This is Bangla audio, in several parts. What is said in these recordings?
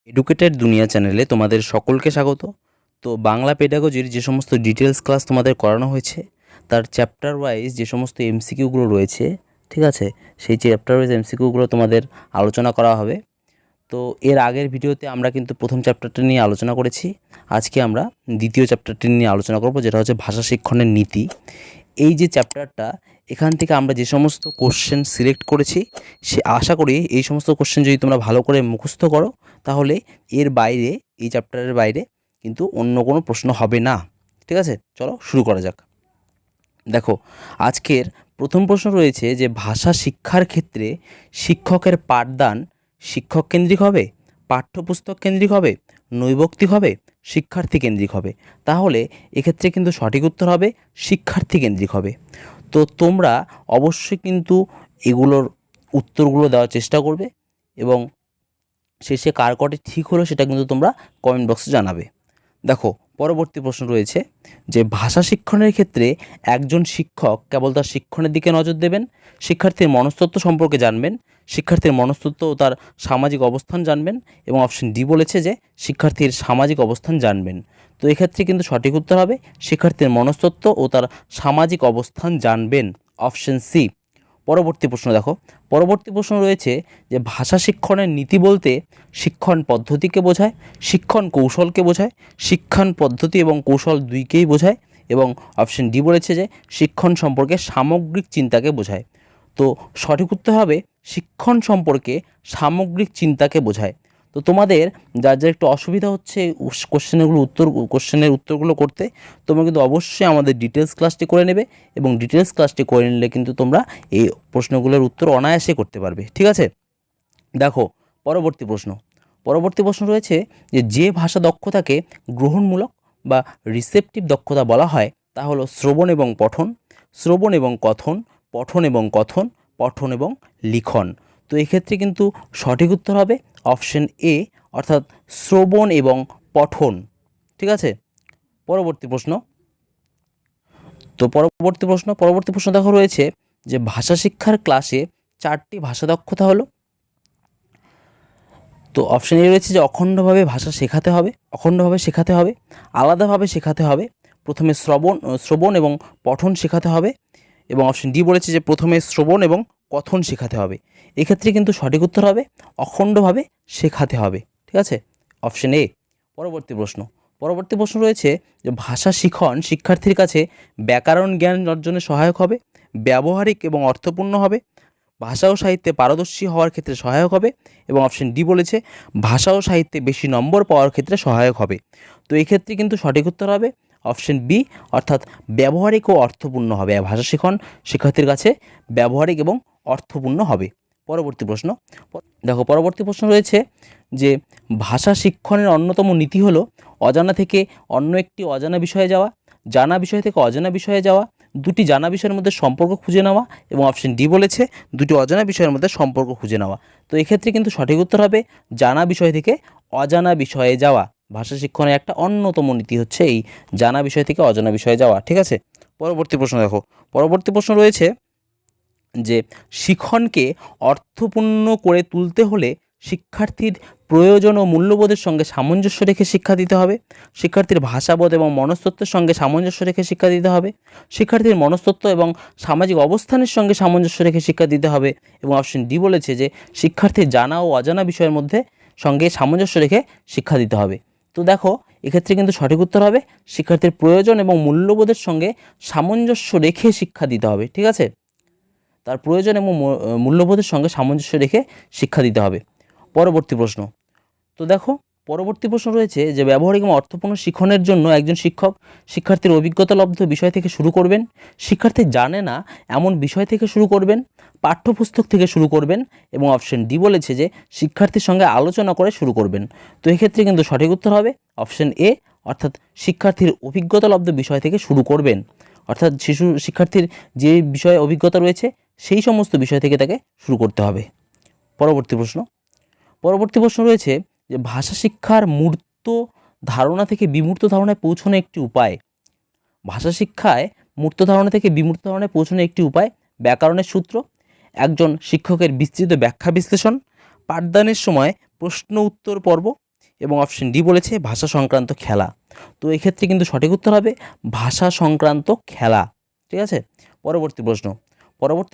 এডুকেটেড দুনিয়া চ্যানেলে তোমাদের সকলকে স্বাগত। তো বাংলা পেডাগজির যে সমস্ত ডিটেলস ক্লাস তোমাদের করানো হয়েছে তার চ্যাপ্টার ওয়াইজ যে সমস্ত এমসিকিউগুলো রয়েছে, ঠিক আছে, সেই চ্যাপ্টার ওয়াইজ এমসিকিউগুলো তোমাদের আলোচনা করা হবে। তো এর আগের ভিডিওতে আমরা কিন্তু প্রথম চ্যাপ্টারটি নিয়ে আলোচনা করেছি। আজকে আমরা দ্বিতীয় চ্যাপ্টারটি নিয়ে আলোচনা করব, যেটা হচ্ছে ভাষা শিক্ষণের নীতি। এই যে চ্যাপ্টারটা, এখান থেকে আমরা যে সমস্ত কোশ্চেন সিলেক্ট করেছি, সে আশা করি এই সমস্ত কোশ্চেন যদি তোমরা ভালো করে মুখস্থ করো, তাহলে এর বাইরে, এই চ্যাপ্টারের বাইরে কিন্তু অন্য কোনো প্রশ্ন হবে না। ঠিক আছে, চলো শুরু করা যাক। দেখো, আজকের প্রথম প্রশ্ন রয়েছে যে ভাষা শিক্ষার ক্ষেত্রে শিক্ষকের পাঠদান শিক্ষক কেন্দ্রিক হবে, পাঠ্যপুস্তক কেন্দ্রিক হবে, নৈবক্তিক হবে, শিক্ষার্থী কেন্দ্রিক হবে। তাহলে এক্ষেত্রে কিন্তু সঠিক উত্তর হবে শিক্ষার্থী কেন্দ্রিক হবে। তো তোমরা অবশ্যই কিন্তু এগুলোর উত্তরগুলো দেওয়ার চেষ্টা করবে এবং শেষে কার কটি ঠিক হলো সেটা কিন্তু তোমরা কমেন্ট বক্সে জানাবে। দেখো, পরবর্তী প্রশ্ন রয়েছে যে ভাষা শিক্ষণের ক্ষেত্রে একজন শিক্ষক কেবল তার শিক্ষণের দিকে নজর দেবেন, শিক্ষার্থীর মনস্তত্ত্ব সম্পর্কে জানবেন, শিক্ষার্থীর মনস্তত্ত্ব ও তার সামাজিক অবস্থান জানবেন, এবং অপশন ডি বলেছে যে শিক্ষার্থীর সামাজিক অবস্থান জানবেন। তো এক্ষেত্রে কিন্তু সঠিক উত্তর হবে শিক্ষার্থীর মনস্তত্ত্ব ও তার সামাজিক অবস্থান জানবেন, অপশন সি। পরবর্তী প্রশ্ন দেখো, পরবর্তী প্রশ্ন রয়েছে যে ভাষা শিক্ষণের নীতি বলতে শিক্ষণ পদ্ধতিকে বোঝায়, শিক্ষণ কৌশলকে বোঝায়, শিক্ষণ পদ্ধতি এবং কৌশল দুইকেই বোঝায়, এবং অপশন ডি বলেছে যে শিক্ষণ সম্পর্কে সামগ্রিক চিন্তাকে বোঝায়। তো সঠিক উত্তর হবে শিক্ষণ সম্পর্কে সামগ্রিক চিন্তাকে বোঝায়। তো তোমাদের যার যার একটু অসুবিধা হচ্ছে কোশ্চেনের উত্তরগুলো করতে, তোমরা কিন্তু অবশ্যই আমাদের ডিটেলস ক্লাসটি করে নেবে, এবং ডিটেলস ক্লাসটি করে নিলে কিন্তু তোমরা এই প্রশ্নগুলোর উত্তর অনায়াসে করতে পারবে। ঠিক আছে, দেখো পরবর্তী প্রশ্ন রয়েছে যে ভাষা দক্ষতাকে গ্রহণমূলক বা রিসেপটিভ দক্ষতা বলা হয় তা হলো শ্রবণ এবং পঠন, শ্রবণ এবং কথন, পঠন এবং কথন, পঠন এবং লিখন। তো এক্ষেত্রে কিন্তু সঠিক উত্তর হবে অপশন এ, অর্থাৎ শ্রবণ এবং পঠন। ঠিক আছে, পরবর্তী প্রশ্ন পরবর্তী প্রশ্ন দেখো রয়েছে যে ভাষা শিক্ষার ক্লাসে 4টি ভাষা দক্ষতা হলো। তো অপশন এ রয়েছে যে অখণ্ডভাবে ভাষা শেখাতে হবে, আলাদাভাবে শেখাতে হবে, প্রথমে শ্রবণ এবং পঠন শেখাতে হবে, এবং অপশন ডি বলেছে যে প্রথমে শ্রবণ এবং কথন শেখাতে হবে। এক্ষেত্রে কিন্তু সঠিক উত্তর হবে অখণ্ডভাবে শেখাতে হবে। ঠিক আছে, অপশন এ। পরবর্তী প্রশ্ন রয়েছে যে ভাষা শিখন শিক্ষার্থীর কাছে ব্যাকরণ জ্ঞান অর্জনে সহায়ক হবে, ব্যবহারিক এবং অর্থপূর্ণ হবে, ভাষা ও সাহিত্যে পারদর্শী হওয়ার ক্ষেত্রে সহায়ক হবে, এবং অপশন ডি বলেছে ভাষা ও সাহিত্যে বেশি নম্বর পাওয়ার ক্ষেত্রে সহায়ক হবে। তো এক্ষেত্রে কিন্তু সঠিক উত্তর হবে অপশন বি, অর্থাৎ ব্যবহারিক ও অর্থপূর্ণ হবে। ভাষা শিখন শিক্ষার্থীর কাছে ব্যবহারিক এবং অর্থপূর্ণ হবে। পরবর্তী প্রশ্ন রয়েছে যে ভাষা শিক্ষণের অন্যতম নীতি হলো অজানা থেকে অন্য একটি অজানা বিষয়ে যাওয়া, জানা বিষয় থেকে অজানা বিষয়ে যাওয়া, দুটি জানা বিষয়ের মধ্যে সম্পর্ক খুঁজে নেওয়া, এবং অপশন ডি বলেছে দুটি অজানা বিষয়ের মধ্যে সম্পর্ক খুঁজে নেওয়া। তো এক্ষেত্রে কিন্তু সঠিক উত্তর হবে জানা বিষয় থেকে অজানা বিষয়ে যাওয়া। ভাষা শিক্ষণের একটা অন্যতম নীতি হচ্ছে এই জানা বিষয় থেকে অজানা বিষয়ে যাওয়া। ঠিক আছে, পরবর্তী প্রশ্ন রয়েছে যে শিক্ষণকে অর্থপূর্ণ করে তুলতে হলে শিক্ষার্থীর প্রয়োজন ও মূল্যবোধের সঙ্গে সামঞ্জস্য রেখে শিক্ষা দিতে হবে, শিক্ষার্থীর ভাষাবোধ এবং মনস্তত্ত্বের সঙ্গে সামঞ্জস্য রেখে শিক্ষা দিতে হবে, শিক্ষার্থীর মনস্তত্ত্ব এবং সামাজিক অবস্থানের সঙ্গে সামঞ্জস্য রেখে শিক্ষা দিতে হবে, এবং অপশন ডি বলেছে যে শিক্ষার্থীর জানা ও অজানা বিষয়ের মধ্যে সঙ্গে সামঞ্জস্য রেখে শিক্ষা দিতে হবে। তো দেখো, এক্ষেত্রে কিন্তু সঠিক উত্তর হবে শিক্ষার্থীর প্রয়োজন এবং মূল্যবোধের সঙ্গে সামঞ্জস্য রেখে শিক্ষা দিতে হবে। ঠিক আছে, তার প্রয়োজন এবং মূল্যবোধের সঙ্গে সামঞ্জস্য রেখে শিক্ষা দিতে হবে। পরবর্তী প্রশ্ন রয়েছে যে ব্যবহারিক এবং অর্থপূর্ণ শিক্ষণের জন্য একজন শিক্ষক শিক্ষার্থীর অভিজ্ঞতালব্ধ বিষয় থেকে শুরু করবেন, শিক্ষার্থী জানে না এমন বিষয় থেকে শুরু করবেন, পাঠ্যপুস্তক থেকে শুরু করবেন, এবং অপশন ডি বলেছে যে শিক্ষার্থীর সঙ্গে আলোচনা করে শুরু করবেন। তো এক্ষেত্রে কিন্তু সঠিক উত্তর হবে অপশন এ, অর্থাৎ শিক্ষার্থীর অভিজ্ঞতালব্ধ বিষয় থেকে শুরু করবেন, অর্থাৎ শিক্ষার্থীর যে বিষয়ে অভিজ্ঞতা রয়েছে সেই সমস্ত বিষয় থেকে তাকে শুরু করতে হবে। পরবর্তী প্রশ্ন রয়েছে যে ভাষা শিক্ষার মূর্ত ধারণা থেকে বিমূর্ত ধারণায় পৌঁছানো একটি উপায়। ভাষা শিক্ষায় মূর্ত ধারণা থেকে বিমূর্ত ধারণায় পৌঁছানো একটি উপায় ব্যাকরণের সূত্র, একজন শিক্ষকের বিস্তৃত ব্যাখ্যা বিশ্লেষণ, পাঠদানের সময় প্রশ্ন উত্তর পর্ব, এবং অপশন ডি বলেছে ভাষা সংক্রান্ত খেলা। তো এক্ষেত্রে কিন্তু সঠিক উত্তর হবে ভাষা সংক্রান্ত খেলা। ঠিক আছে, পরবর্তী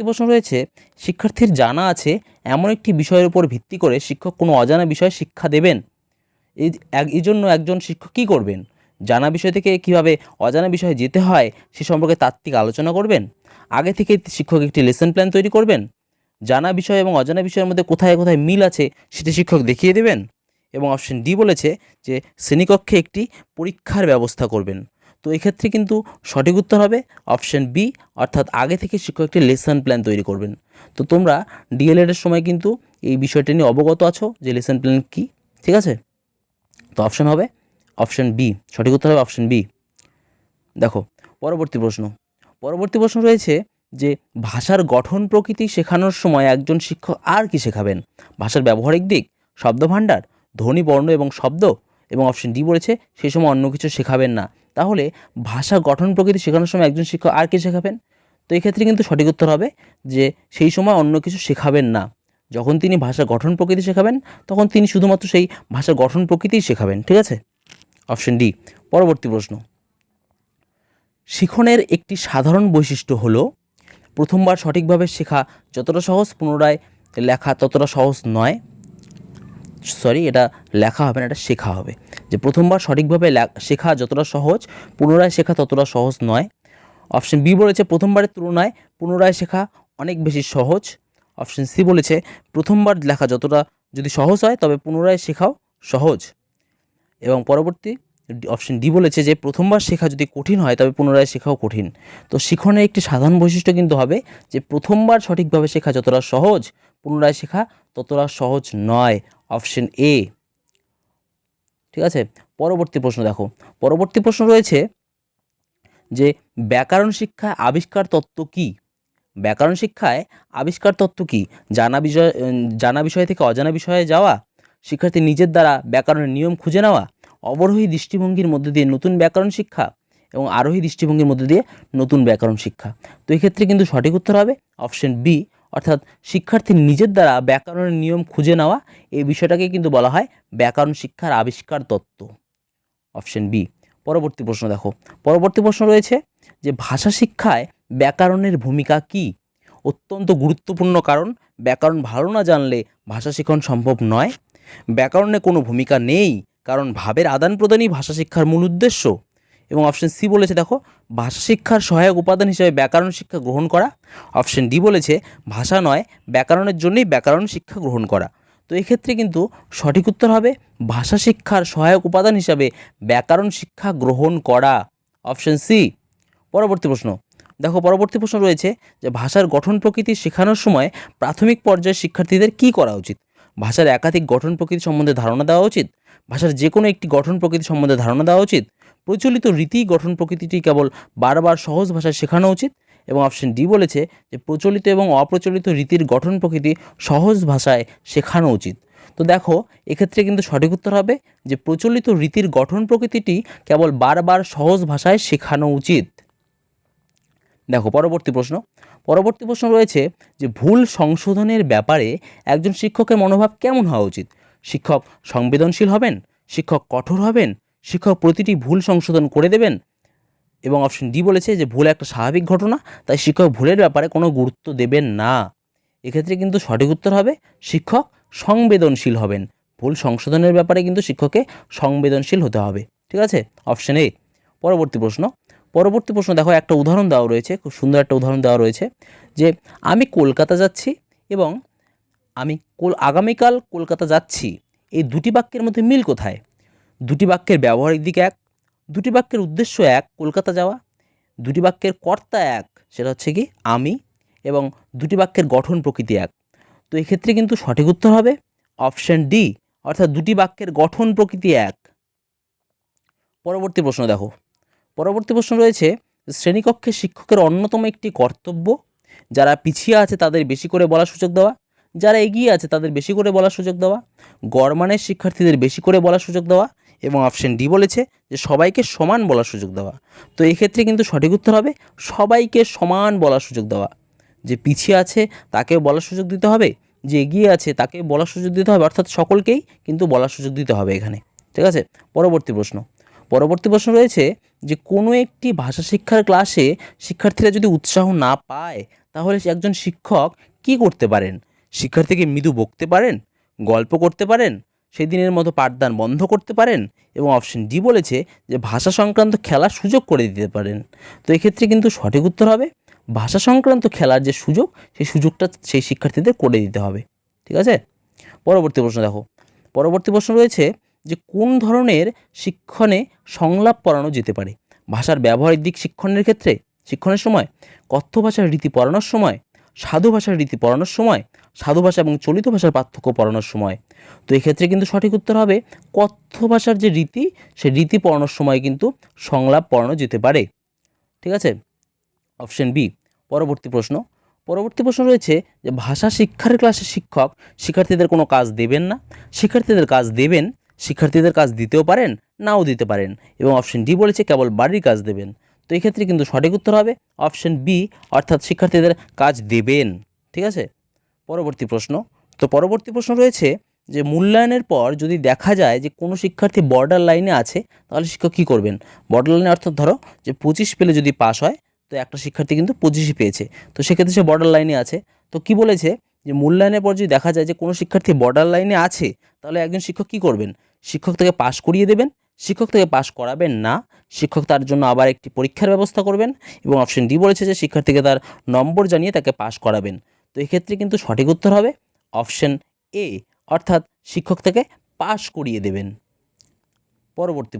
প্রশ্ন রয়েছে, শিক্ষার্থীর জানা আছে এমন একটি বিষয়ের উপর ভিত্তি করে শিক্ষক কোনো অজানা বিষয়ে শিক্ষা দেবেন। এই জন্য একজন শিক্ষক কী করবেন? জানা বিষয় থেকে কিভাবে অজানা বিষয়ে যেতে হয় সে সম্পর্কে তাত্ত্বিক আলোচনা করবেন। আগে থেকে শিক্ষক একটি লেসন প্ল্যান তৈরি করবেন। জানা বিষয় এবং অজানা বিষয়ের মধ্যে কোথায় কোথায় মিল আছে সেটা শিক্ষক দেখিয়ে দেবেন। এবং অপশন ডি বলেছে যে শ্রেণীকক্ষে একটি পরীক্ষার ব্যবস্থা করবেন। তো এক্ষেত্রে কিন্তু সঠিক উত্তর হবে অপশন বি, অর্থাৎ আগে থেকে শিক্ষক একটি লেসন প্ল্যান তৈরি করবেন। তো তোমরা ডিএলএডের সময় কিন্তু এই বিষয়টা নিয়ে অবগত আছো যে লেসন প্ল্যান কী। ঠিক আছে, তো অপশন হবে অপশন বি, সঠিক উত্তর হবে অপশন বি। দেখো পরবর্তী প্রশ্ন রয়েছে যে ভাষার গঠন প্রকৃতি শেখানোর সময় একজন শিক্ষক আর কি শেখাবেন? ভাষার ব্যবহারিক দিক, শব্দভাণ্ডার, ধ্বনি, বর্ণ এবং শব্দ। এবং অপশন ডি বলেছে সেই সময় অন্য কিছু শেখাবেন না। তাহলে ভাষা গঠন প্রকৃতি শেখানোর সময় একজন শিক্ষক আর কি শেখাবেন? তো এক্ষেত্রে কিন্তু সঠিক উত্তর হবে যে সেই সময় অন্য কিছু শেখাবেন না। যখন তিনি ভাষা গঠন প্রকৃতি শেখাবেন তখন তিনি শুধুমাত্র সেই ভাষা গঠন প্রকৃতিই শেখাবেন। ঠিক আছে, অপশন ডি। পরবর্তী প্রশ্ন, শিখনের একটি সাধারণ বৈশিষ্ট্য হলো প্রথমবার সঠিকভাবে শেখা যতটা সহজ পুনরায় লেখা ততটা সহজ নয়। এটা লেখা হবে না, এটা শেখা হবে। যে প্রথমবার সঠিকভাবে শেখা যতটা সহজ পুনরায় শেখা ততটা সহজ নয়। অপশন বি বলেছে প্রথমবারের তুলনায় পুনরায় শেখা অনেক বেশি সহজ। অপশন সি বলেছে প্রথমবার লেখা যতটা যদি সহজ হয় তবে পুনরায় শেখাও সহজ। এবং পরবর্তী অপশন ডি বলেছে যে প্রথমবার শেখা যদি কঠিন হয় তবে পুনরায় শেখাও কঠিন। তো শিখনের একটি সাধারণ বৈশিষ্ট্য কিন্তু হবে যে প্রথমবার সঠিকভাবে শেখা যতটা সহজ পুনরায় শেখা ততটা সহজ নয়। Option A. ঠিক আছে, পরবর্তী প্রশ্ন রয়েছে যে ব্যাকরণ শিক্ষায় আবিষ্কার তত্ত্ব কী? ব্যাকরণ শিক্ষায় আবিষ্কার তত্ত্ব কী? জানা বিষয় থেকে অজানা বিষয়ে যাওয়া, শিক্ষার্থী নিজের দ্বারা ব্যাকরণের নিয়ম খুঁজে নেওয়া, অবরোহী দৃষ্টিভঙ্গির মধ্যে দিয়ে নতুন ব্যাকরণ শিক্ষা এবং আরোহী দৃষ্টিভঙ্গির মধ্যে দিয়ে নতুন ব্যাকরণ শিক্ষা। তো এক্ষেত্রে কিন্তু সঠিক উত্তর হবে অপশন বি, অর্থাৎ শিক্ষার্থী নিজের দ্বারা ব্যাকরণের নিয়ম খুঁজে নেওয়া। এই বিষয়টাকে কিন্তু বলা হয় ব্যাকরণ শিক্ষার আবিষ্কার তত্ত্ব। Option B. পরবর্তী প্রশ্ন রয়েছে যে ভাষা শিক্ষায় ব্যাকরণের ভূমিকা কী? অত্যন্ত গুরুত্বপূর্ণ, কারণ ব্যাকরণ ভালো না জানলে ভাষা শিখন সম্ভব নয়। ব্যাকরণে কোনো ভূমিকা নেই, কারণ ভাবের আদান প্রদানই ভাষা শিক্ষার মূল উদ্দেশ্য। এবং অপশন সি বলেছে দেখো ভাষা শিক্ষার সহায়ক উপাদান হিসেবে ব্যাকরণ শিক্ষা গ্রহণ করা। অপশন ডি বলেছে ভাষা নয় ব্যাকরণের জন্যই ব্যাকরণ শিক্ষা গ্রহণ করা। তো এক্ষেত্রে কিন্তু সঠিক উত্তর হবে ভাষা শিক্ষার সহায়ক উপাদান হিসাবে ব্যাকরণ শিক্ষা গ্রহণ করা। Option C. পরবর্তী প্রশ্ন রয়েছে যে ভাষার গঠন প্রকৃতি শেখানোর সময় প্রাথমিক পর্যায়ের শিক্ষার্থীদের কী করা উচিত? ভাষার একাধিক গঠন প্রকৃতি সম্বন্ধে ধারণা দেওয়া উচিত, ভাষার যে কোনো একটি গঠন প্রকৃতি সম্বন্ধে ধারণা দেওয়া উচিত, প্রচলিত রীতি গঠন প্রকৃতিটি কেবল বারবার সহজ ভাষায় শেখানো উচিত। এবং অপশন ডি বলেছে যে প্রচলিত এবং অপ্রচলিত রীতির গঠন প্রকৃতি সহজ ভাষায় শেখানো উচিত। তো দেখো এক্ষেত্রে কিন্তু সঠিক উত্তর হবে যে প্রচলিত রীতির গঠন প্রকৃতিটি কেবল বারবার সহজ ভাষায় শেখানো উচিত। দেখো পরবর্তী প্রশ্ন রয়েছে যে ভুল সংশোধনের ব্যাপারে একজন শিক্ষকের মনোভাব কেমন হওয়া উচিত? শিক্ষক সংবেদনশীল হবেন, শিক্ষক কঠোর হবেন, শিক্ষক প্রতিটি ভুল সংশোধন করে দেবেন। এবং অপশন ডি বলেছে যে ভুল একটা স্বাভাবিক ঘটনা, তাই শিক্ষক ভুলের ব্যাপারে কোনো গুরুত্ব দেবেন না। এক্ষেত্রে কিন্তু সঠিক উত্তর হবে শিক্ষক সংবেদনশীল হবেন। ভুল সংশোধনের ব্যাপারে কিন্তু শিক্ষককে সংবেদনশীল হতে হবে। ঠিক আছে, অপশন এ। পরবর্তী প্রশ্ন দেখো একটা উদাহরণ দেওয়া রয়েছে, খুব সুন্দর একটা উদাহরণ দেওয়া রয়েছে যে আমি কলকাতা যাচ্ছি এবং আমি আগামীকাল কলকাতা যাচ্ছি, এই দুটি বাক্যের মধ্যে মিল কোথায়? দুটি বাক্যের ব্যবহারিক দিক এক, দুটি বাক্যের উদ্দেশ্য এক কলকাতা যাওয়া, দুটি বাক্যের কর্তা এক সেটা হচ্ছে কি আমি, এবং দুটি বাক্যের গঠন প্রকৃতি এক। তো এক্ষেত্রে কিন্তু সঠিক উত্তর হবে অপশন ডি, অর্থাৎ দুটি বাক্যের গঠন প্রকৃতি এক। পরবর্তী প্রশ্ন রয়েছে শ্রেণীকক্ষে শিক্ষকের অন্যতম একটি কর্তব্য যারা পিছিয়ে আছে তাদের বেশি করে বলার সুযোগ দেওয়া, যারা এগিয়ে আছে তাদের বেশি করে বলার সুযোগ দেওয়া, গড়মানের শিক্ষার্থীদের বেশি করে বলার সুযোগ দেওয়া। এবং অপশন ডি বলেছে যে সবাইকে সমান বলার সুযোগ দেওয়া। তো এই ক্ষেত্রে কিন্তু সঠিক উত্তর হবে সবাইকে সমান বলার সুযোগ দেওয়া। যে পিছিয়ে আছে তাকেও বলার সুযোগ দিতে হবে, যে এগিয়ে আছে তাকে বলার সুযোগ দিতে হবে, অর্থাৎ সকলকেই কিন্তু বলার সুযোগ দিতে হবে এখানে। ঠিক আছে। পরবর্তী প্রশ্ন রয়েছে যে কোনো একটি ভাষা শিক্ষার ক্লাসে শিক্ষার্থীরা যদি উৎসাহ না পায় তাহলে একজন শিক্ষক কী করতে পারেন? শিক্ষার্থীকে মৃদু বকতে পারেন, গল্প করতে পারেন, সেই দিনের মতো পাঠদান বন্ধ করতে পারেন, এবং অপশন ডি বলেছে যে ভাষা সংক্রান্ত খেলার সুযোগ করে দিতে পারেন। তো এক্ষেত্রে কিন্তু সঠিক উত্তর হবে ভাষা সংক্রান্ত খেলার যে সুযোগ, সেই সুযোগটা সেই শিক্ষার্থীদের করে দিতে হবে। ঠিক আছে। পরবর্তী প্রশ্ন রয়েছে যে কোন ধরনের শিক্ষণে সংলাপ পড়ানো যেতে পারে? ভাষার ব্যবহারিক দিক শিক্ষণের সময়, কথ্য ভাষার রীতি পড়ানোর সময়, সাধু ভাষার রীতি পড়ানোর সময়, সাধু ভাষা এবং চলিত ভাষার পার্থক্য পড়ানোর সময়। তো এক্ষেত্রে কিন্তু সঠিক উত্তর হবে কথ্য ভাষার যে রীতি, সেই রীতি পড়ানোর সময় কিন্তু সংলাপ পড়ানো যেতে পারে। ঠিক আছে। Option B. পরবর্তী প্রশ্ন রয়েছে যে ভাষা শিক্ষার ক্লাসে শিক্ষক শিক্ষার্থীদের কোনো কাজ দেবেন না, শিক্ষার্থীদের কাজ দেবেন, শিক্ষার্থীদের কাজ দিতেও পারেন, নাও দিতে পারেন, এবং অপশন ডি বলেছে কেবল বাড়ির কাজ দেবেন। তো এক্ষেত্রে কিন্তু সঠিক উত্তর হবে অপশন বি, অর্থাৎ শিক্ষার্থীদের কাজ দেবেন। ঠিক আছে। পরবর্তী প্রশ্ন রয়েছে যে মূল্যায়নের পর যদি দেখা যায় যে কোনো শিক্ষার্থী বর্ডার লাইনে আছে তাহলে শিক্ষক কী করবেন? বর্ডার লাইনে অর্থাৎ ধরো যে 25 পেলে যদি পাস হয়, তো একটা শিক্ষার্থী কিন্তু 25ই পেয়েছে, তো সেক্ষেত্রে সে বর্ডার লাইনে আছে। তো কি বলেছে যে মূল্যায়নের পর যদি দেখা যায় যে কোনো শিক্ষার্থী বর্ডার লাইনে আছে তাহলে একজন শিক্ষক কী করবেন? শিক্ষক তাকে পাস করিয়ে দেবেন, শিক্ষক তাকে পাস করাবেন না, শিক্ষক তার জন্য আবার একটি পরীক্ষার ব্যবস্থা করবেন, এবং অপশন ডি বলেছে যে শিক্ষার্থীকে তার নম্বর জানিয়ে তাকে পাস করাবেন। তো এক্ষেত্রে কিন্তু সঠিক উত্তর হবে অপশন এ, অর্থাৎ শিক্ষক তাকে পাস করিয়ে দেবেন। পরবর্তী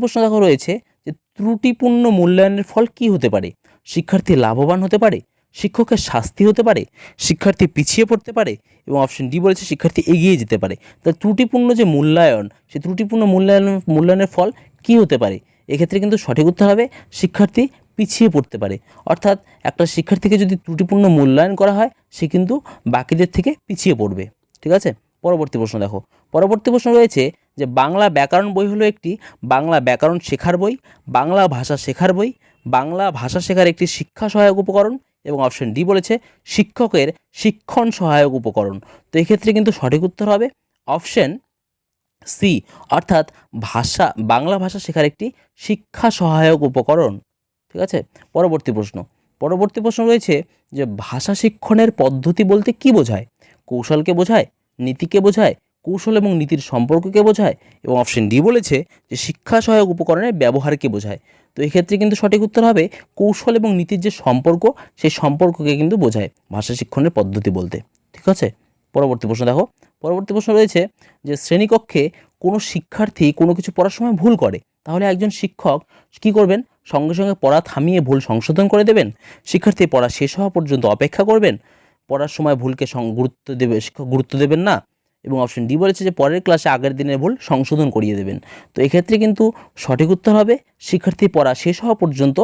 প্রশ্ন দেখো রয়েছে যে ত্রুটিপূর্ণ মূল্যায়নের ফল কী হতে পারে? শিক্ষার্থী লাভবান হতে পারে, শিক্ষকের শাস্তি হতে পারে, শিক্ষার্থী পিছিয়ে পড়তে পারে, এবং অপশন ডি বলেছে শিক্ষার্থী এগিয়ে যেতে পারে। তাই ত্রুটিপূর্ণ যে মূল্যায়ন, সেই ত্রুটিপূর্ণ মূল্যায়নের ফল কী হতে পারে? এক্ষেত্রে কিন্তু সঠিক উত্তর হবে শিক্ষার্থী পিছিয়ে পড়তে পারে। অর্থাৎ একটা শিক্ষার্থীকে যদি ত্রুটিপূর্ণ মূল্যায়ন করা হয়, সে কিন্তু বাকিদের থেকে পিছিয়ে পড়বে। ঠিক আছে। পরবর্তী প্রশ্ন রয়েছে যে বাংলা ব্যাকরণ বই হলো একটি বাংলা ব্যাকরণ শেখার বই, বাংলা ভাষা শেখার বই, বাংলা ভাষা শেখার একটি শিক্ষা সহায়ক উপকরণ, এবং অপশন ডি বলেছে শিক্ষকের শিক্ষণ সহায়ক উপকরণ। তো এক্ষেত্রে কিন্তু সঠিক উত্তর হবে অপশন সি, অর্থাৎ বাংলা ভাষা শেখার একটি শিক্ষা সহায়ক উপকরণ। ঠিক আছে। পরবর্তী প্রশ্ন রয়েছে যে ভাষা শিক্ষণের পদ্ধতি বলতে কী বোঝায়? কৌশলকে বোঝায়, নীতিকে বোঝায়, কৌশল এবং নীতির সম্পর্ককে বোঝায়, এবং অপশন ডি বলেছে যে শিক্ষা সহায়ক উপকরণের ব্যবহারকে বোঝায়। তো এক্ষেত্রে কিন্তু সঠিক উত্তর হবে কৌশল এবং নীতির যে সম্পর্ক, সেই সম্পর্ককে কিন্তু বোঝায় ভাষা শিক্ষণের পদ্ধতি বলতে। ঠিক আছে। পরবর্তী প্রশ্ন রয়েছে যে শ্রেণীকক্ষে কোনো শিক্ষার্থী কোনো কিছু পড়ার সময় ভুল করে, তাহলে একজন শিক্ষক কী করবেন? সঙ্গে সঙ্গে পড়া থামিয়ে ভুল সংশোধন করে দেবেন, শিক্ষার্থী পড়া শেষ হওয়া পর্যন্ত অপেক্ষা করবেন, পড়ার সময় ভুলকে শিক্ষক গুরুত্ব দেবেন না, এবং অপশন ডি বলেছে যে পরের ক্লাসে আগের দিনের ভুল সংশোধন করিয়ে দেবেন। তো এক্ষেত্রে কিন্তু সঠিক উত্তর হবে শিক্ষার্থী পড়া শেষ হওয়া পর্যন্ত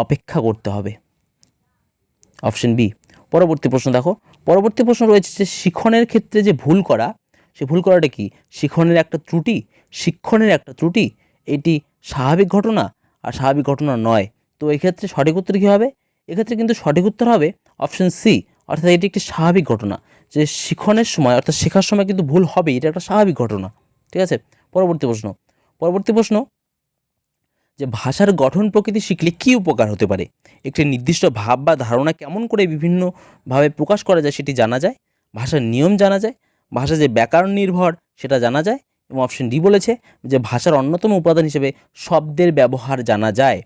অপেক্ষা করতে হবে। Option B. পরবর্তী প্রশ্ন রয়েছে যে শিক্ষণের ক্ষেত্রে যে ভুল করা, সে ভুল করাটা কি? শিক্ষণের একটা ত্রুটি, এটি স্বাভাবিক ঘটনা আর স্বাভাবিক ঘটনা নয়। তো এক্ষেত্রে সঠিক উত্তর কী হবে? এক্ষেত্রে কিন্তু সঠিক উত্তর হবে অপশন সি, অর্থাৎ এটি একটি স্বাভাবিক ঘটনা। যে শিক্ষণের সময় অর্থাৎ শেখার সময় কিন্তু ভুল হবে, এটা একটা স্বাভাবিক ঘটনা। ঠিক আছে। পরবর্তী প্রশ্ন যে ভাষার গঠন প্রকৃতি শিখলে কী উপকার হতে পারে? একটি নির্দিষ্ট ভাব বা ধারণা কেমন করে বিভিন্নভাবে প্রকাশ করা যায় সেটি জানা যায়, ভাষার নিয়ম জানা যায়, ভাষা যে ব্যাকরণ নির্ভর সেটা জানা যায়, এবং অপশন ডি বলেছে যে ভাষার অন্যতম উপাদান হিসেবে শব্দের ব্যবহার জানা যায়।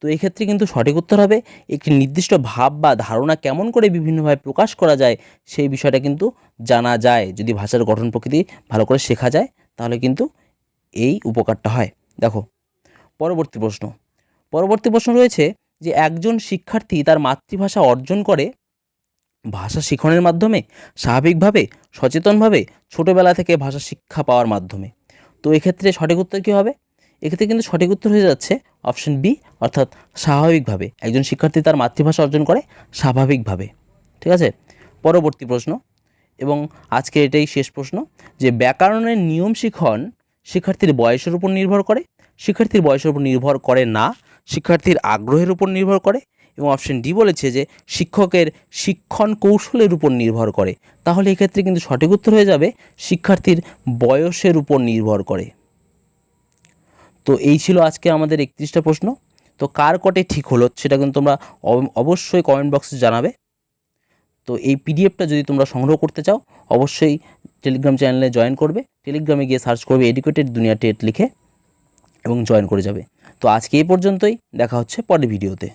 তো এক্ষেত্রে কিন্তু সঠিক উত্তর হবে একটি নির্দিষ্ট ভাব বা ধারণা কেমন করে বিভিন্নভাবে প্রকাশ করা যায় সেই বিষয়টা কিন্তু জানা যায়। যদি ভাষার গঠন প্রকৃতি ভালো করে শেখা যায় তাহলে কিন্তু এই উপকারটা হয়। দেখো পরবর্তী প্রশ্ন রয়েছে যে একজন শিক্ষার্থী তার মাতৃভাষা অর্জন করে ভাষা শিখনের মাধ্যমে, স্বাভাবিকভাবে, সচেতনভাবে, ছোটোবেলা থেকে ভাষা শিক্ষা পাওয়ার মাধ্যমে। তো এক্ষেত্রে সঠিক উত্তর কী হবে? এক্ষেত্রে কিন্তু সঠিক উত্তর হয়ে যাচ্ছে অপশন বি, অর্থাৎ স্বাভাবিকভাবে। একজন শিক্ষার্থী তার মাতৃভাষা অর্জন করে স্বাভাবিকভাবে। ঠিক আছে। পরবর্তী প্রশ্ন, এবং আজকে এটাই শেষ প্রশ্ন, যে ব্যাকরণের নিয়ম শিখন শিক্ষার্থীর বয়সের উপর নির্ভর করে, শিক্ষার্থীর বয়সের উপর নির্ভর করে না, শিক্ষার্থীর আগ্রহের উপর নির্ভর করে, এবং অপশন ডি বলেছে যে শিক্ষকের শিক্ষণ কৌশলের উপর নির্ভর করে। তাহলে এক্ষেত্রে কিন্তু সঠিক উত্তর হয়ে যাবে শিক্ষার্থীর বয়সের উপর নির্ভর করে। তো এই ছিল আজকে আমাদের 31টা প্রশ্ন। তো কার কটে ঠিক হলো সেটা কিন্তু তোমরা অবশ্যই কমেন্ট বক্সে জানাবে। তো এই পিডিএফটা যদি তোমরা সংগ্রহ করতে চাও অবশ্যই টেলিগ্রাম চ্যানেলে জয়েন করবে। টেলিগ্রামে গিয়ে সার্চ করবে এডুকেটেড দুনিয়া টেট লিখে এবং জয়েন করে যাবে। তো আজকে এই পর্যন্তই, দেখা হচ্ছে পরের ভিডিওতে।